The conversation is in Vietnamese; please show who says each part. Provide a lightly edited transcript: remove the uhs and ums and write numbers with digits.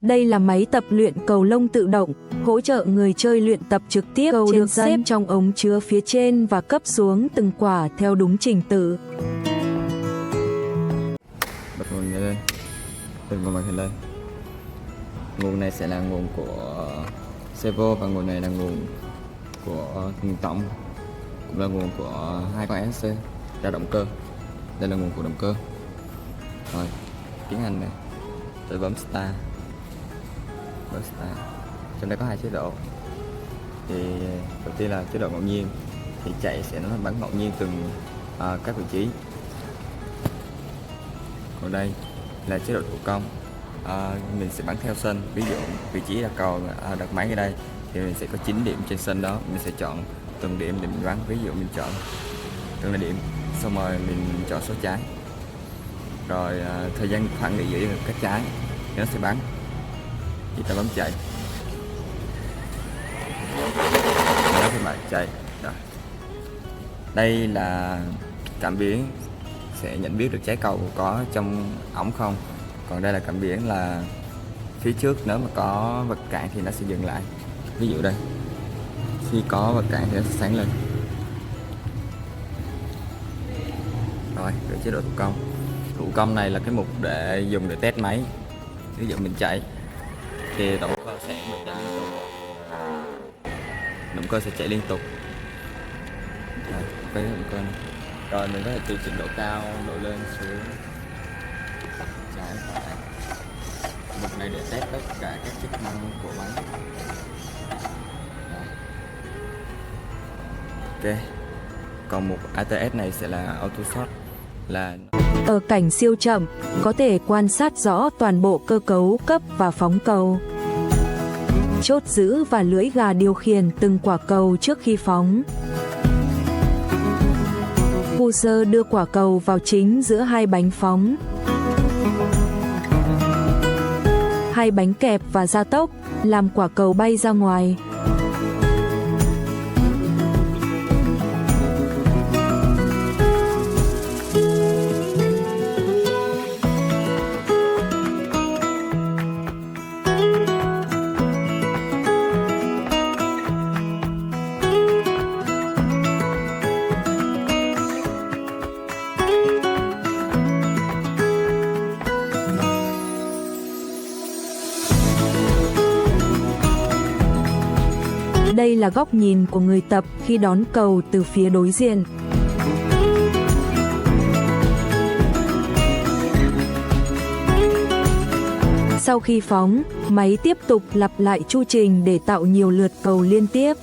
Speaker 1: Đây là máy tập luyện cầu lông tự động, hỗ trợ người chơi luyện tập trực tiếp. Cầu được xếp trong ống chứa phía trên và cấp xuống từng quả theo đúng trình tự.
Speaker 2: Bật nguồn này lên, bật nguồn màn hình lên. Nguồn này sẽ là nguồn của Servo và nguồn này là nguồn của tổng, cũng là nguồn của hai con SC ra động cơ. Đây là nguồn của động cơ. Rồi tiến hành này, tôi bấm start. Trong đây có hai chế độ. Thì đầu tiên là chế độ ngẫu nhiên, thì chạy sẽ nó bắn ngẫu nhiên từng các vị trí. Còn đây là chế độ thủ công, mình sẽ bắn theo sân. Ví dụ vị trí là cầu đặt máy ở đây thì mình sẽ có 9 điểm trên sân đó, mình sẽ chọn từng điểm để mình bắn. Ví dụ mình chọn từng là điểm, xong rồi mình chọn số trái, rồi thời gian khoảng nghỉ giữa các trái thì nó sẽ bắn. Thì ta bấm chạy, đó thì bạn chạy đó. Đây là cảm biến sẽ nhận biết được trái cầu có trong ống không. Còn đây là cảm biến là phía trước, nếu mà có vật cản thì nó sẽ dừng lại. Ví dụ đây, khi có vật cản thì nó sẽ sáng lên. Rồi, cái chế độ thủ công. Thủ công này là cái mục để dùng để test máy. Ví dụ mình chạy thì động cơ sẽ chạy liên tục. Động cơ sẽ chạy liên tục. Rồi, cái động cơ này. Rồi mình có thể tùy chỉnh độ cao, độ lên xuống, trái phải. Mục này để test tất cả các chức năng của máy. Ok. Còn mục ATS này sẽ là auto shot, là
Speaker 1: ở cảnh siêu chậm, có thể quan sát rõ toàn bộ cơ cấu cấp và phóng cầu. Chốt giữ và lưỡi gà điều khiển từng quả cầu trước khi phóng. User đưa quả cầu vào chính giữa hai bánh phóng. Hai bánh kẹp và gia tốc, làm quả cầu bay ra ngoài. Đây là góc nhìn của người tập khi đón cầu từ phía đối diện. Sau khi phóng, máy tiếp tục lặp lại chu trình để tạo nhiều lượt cầu liên tiếp.